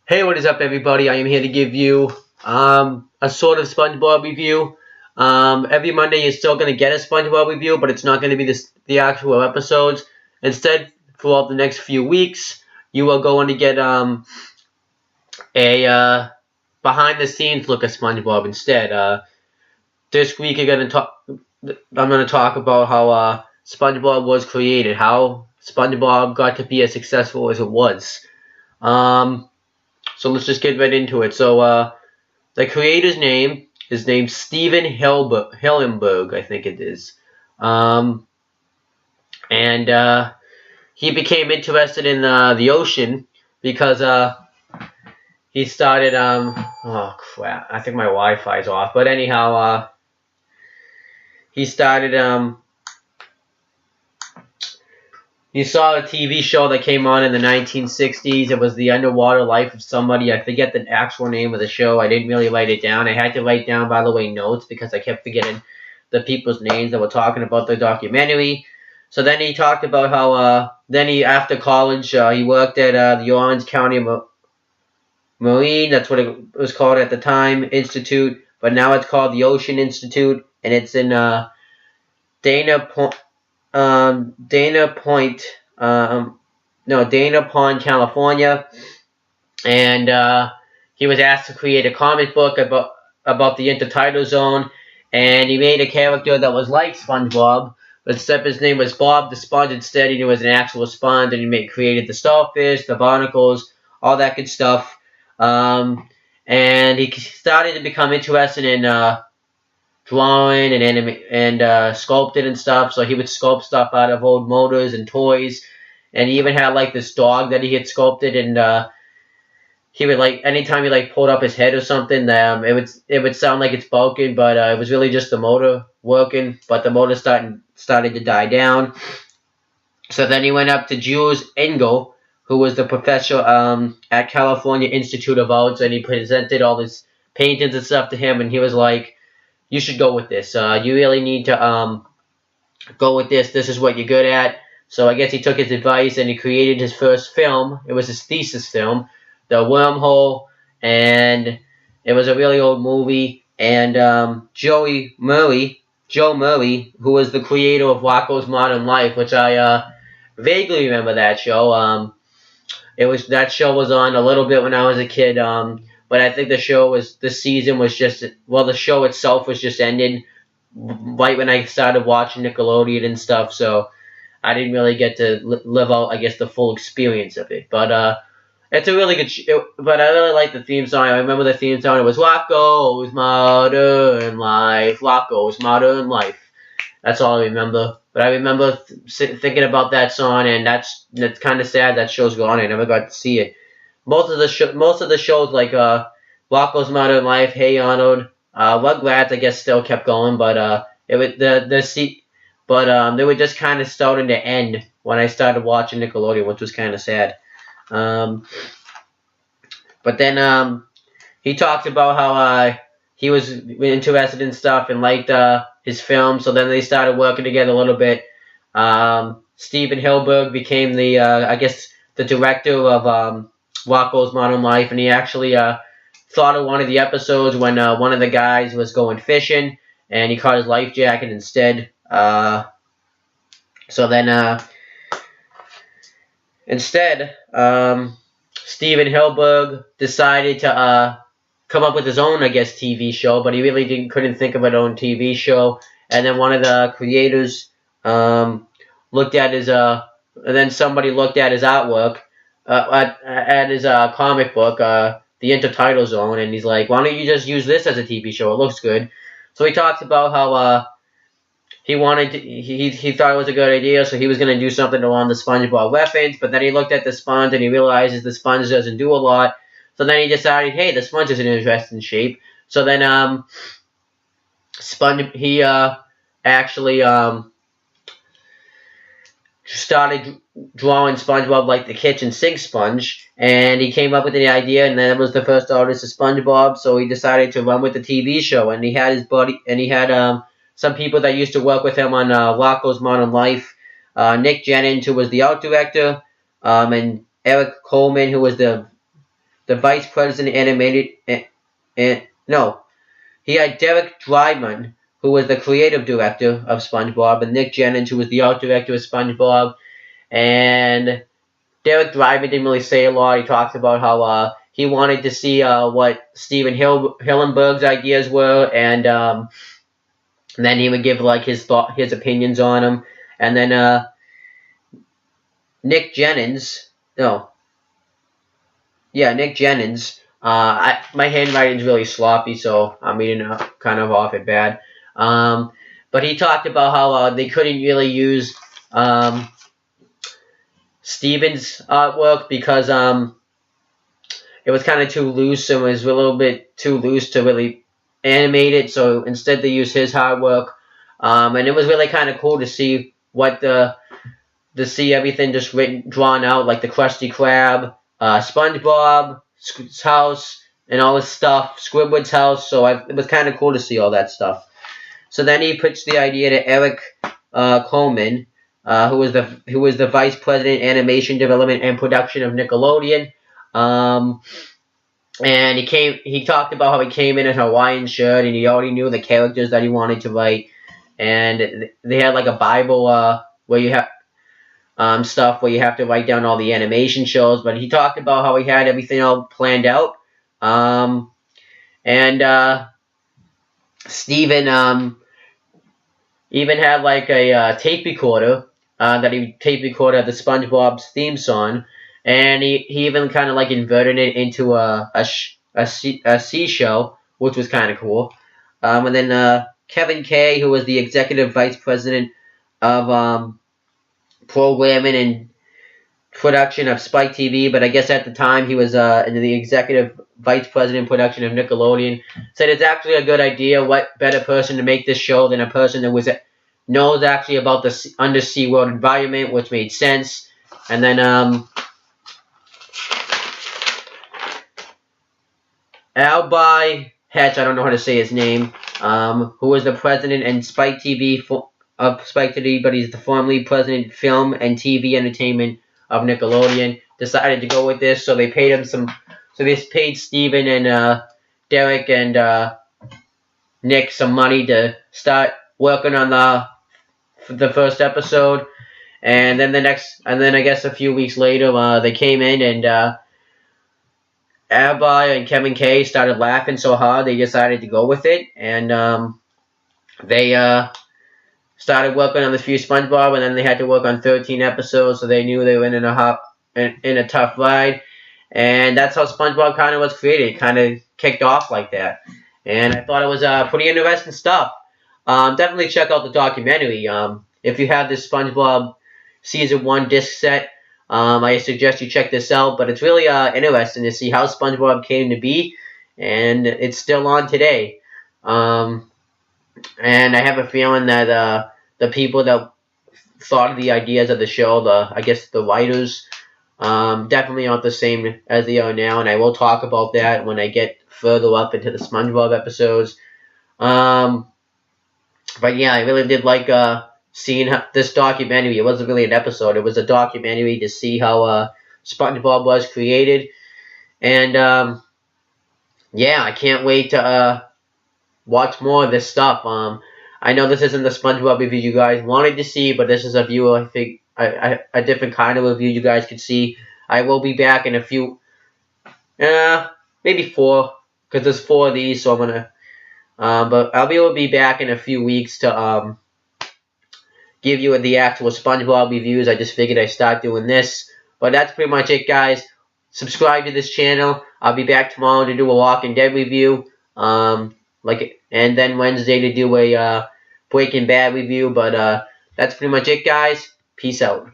Hey, what is up, everybody? I am here to give you a sort of SpongeBob review. Every Monday you're still going to get a SpongeBob review, but it's not going to be the actual episodes. Instead, throughout the next few weeks, you are going to get a behind-the-scenes look at SpongeBob instead. This week I'm going to talk about how SpongeBob was created, how SpongeBob got to be as successful as it was. So let's just get right into it. So the creator's name is named Steven Hillenburg, I think it is. And he became interested in the ocean because he started oh crap, I think my Wi-Fi is off. But anyhow, he started he saw a TV show that came on in the 1960s. It was The Underwater Life of Somebody. I forget the actual name of the show. I didn't really write it down. I had to write down, by the way, notes because I kept forgetting the people's names that were talking about the documentary. So then he talked about how, after college, he worked at the Orange County Marine. That's what it was called at the time, Institute. But now it's called the Ocean Institute, and it's in Dana Pond, California, and he was asked to create a comic book about the intertidal zone, and he made a character that was like SpongeBob, except his name was Bob the Sponge instead. He was an actual sponge, and he created the starfish, the barnacles, all that good stuff, and he started to become interested in drawing and sculpted and stuff. So he would sculpt stuff out of old motors and toys, and he even had like this dog that he had sculpted, and he would anytime he pulled up his head or something, it would sound like it's bulking, but it was really just the motor working. But the motor started to die down. So then he went up to Jules Engel, who was the professor at California Institute of Arts, and he presented all his paintings and stuff to him, and he was like, "You should go with this. You really need to go with this. This is what you're good at." So I guess he took his advice and he created his first film. It was his thesis film, The Wormhole, and it was a really old movie. And Joe Murray, who was the creator of Rocko's Modern Life, which I vaguely remember that show. That show was on a little bit when I was a kid. But I think the show the show itself was just ended right when I started watching Nickelodeon and stuff, so I didn't really get to live out, I guess, the full experience of it. But it's a really good show, but I really like the theme song. I remember the theme song. It was Rocko's Modern Life, Rocko's Modern Life. That's all I remember. But I remember thinking about that song, and that's kind of sad that show's gone. I never got to see it. Most of the shows like Rocko's Modern Life, Hey Arnold, Rugrats, I guess still kept going, but they were just kind of starting to end when I started watching Nickelodeon, which was kind of sad. But then he talked about how he was interested in stuff and liked his film, so then they started working together a little bit. Steven Hillenburg became the director of Rocko's Modern Life, and he actually thought of one of the episodes when one of the guys was going fishing, and he caught his life jacket instead. So then instead, Steven Hillenburg decided to come up with his own, I guess, TV show, but he really couldn't think of an own TV show. And then one of the creators looked at his, and then somebody looked at his artwork. At his comic book, The Intertidal Zone, and he's like, "Why don't you just use this as a TV show? It looks good." So he talks about how he thought it was a good idea, so he was going to do something along the SpongeBob reference, but then he looked at the sponge and he realizes the sponge doesn't do a lot. So then he decided, hey, the sponge is an interesting shape. So then he actually started drawing SpongeBob like the kitchen sink sponge, and he came up with the idea, and that was the first artist of SpongeBob, so he decided to run with the TV show, and he had his buddy, and he had some people that used to work with him on Rocko's Modern Life, Nick Jennings, who was the art director, and Eric Coleman, who was the the vice president animated, no, he had Derek Dryman, who was the creative director of SpongeBob, and Nick Jennings, who was the art director of SpongeBob. And Derek Dryman didn't really say a lot. He talks about how he wanted to see what Steven Hillenburg's ideas were, and then he would give like his opinions on them. And then Nick Jennings, Nick Jennings. My handwriting's really sloppy, so I'm reading kind of off it bad. But he talked about how they couldn't really use Steven's artwork because it was kind of too loose and was a little bit too loose to really animate it. So instead they used his artwork, and it was really kind of cool to see what to see everything just drawn out, like the Krusty Krab, SpongeBob's house, and all this stuff, Squidward's house. So it was kind of cool to see all that stuff. So then he pitched the idea to Eric Coleman, who was the vice president, animation development and production of Nickelodeon. And he talked about how he came in a Hawaiian shirt, and he already knew the characters that he wanted to write. And they had like a Bible where you have stuff where you have to write down all the animation shows. But he talked about how he had everything all planned out. Steven even had like a tape recorder that he tape recorded the SpongeBob's theme song, and he even kind of like inverted it into a seashell, which was kind of cool. And then Kevin Kay, who was the executive vice president of programming and production of Spike TV, but I guess at the time he was in the executive vice president production of Nickelodeon, said it's actually a good idea. What better person to make this show than a person that knows actually about the undersea world environment, which made sense. And then Alby Hetch, I don't know how to say his name, who was the president and Spike TV of Spike TV, but he's the formerly president film and TV entertainment of Nickelodeon, decided to go with this. So they paid him some. So they paid Steven and Derek and Nick some money to start working on the first episode. And then I guess a few weeks later, they came in and Alby and Kevin Kay started laughing so hard they decided to go with it, and they started working on the few SpongeBob, and then they had to work on 13 episodes, so they knew they were in a tough ride, and that's how SpongeBob kind of was created. It kind of kicked off like that, and I thought it was pretty interesting stuff. Definitely check out the documentary. If you have this SpongeBob Season 1 disc set, I suggest you check this out, but it's really interesting to see how SpongeBob came to be, and it's still on today. And I have a feeling that the people that thought of the ideas of the show, I guess the writers, definitely aren't the same as they are now, and I will talk about that when I get further up into the SpongeBob episodes. But yeah, I really did like seeing this documentary. It wasn't really an episode. It was a documentary to see how SpongeBob was created. And yeah, I can't wait to watch more of this stuff. I know this isn't the SpongeBob review you guys wanted to see, but this is a view, I think, a different kind of review you guys could see. I will be back in a few, maybe 4, because there's 4 of these, so I'm going to, but I'll be able to be back in a few weeks to give you the actual SpongeBob reviews. I just figured I'd start doing this. But that's pretty much it, guys. Subscribe to this channel. I'll be back tomorrow to do a Walking Dead review. And then Wednesday to do a Breaking Bad review. But that's pretty much it, guys. Peace out.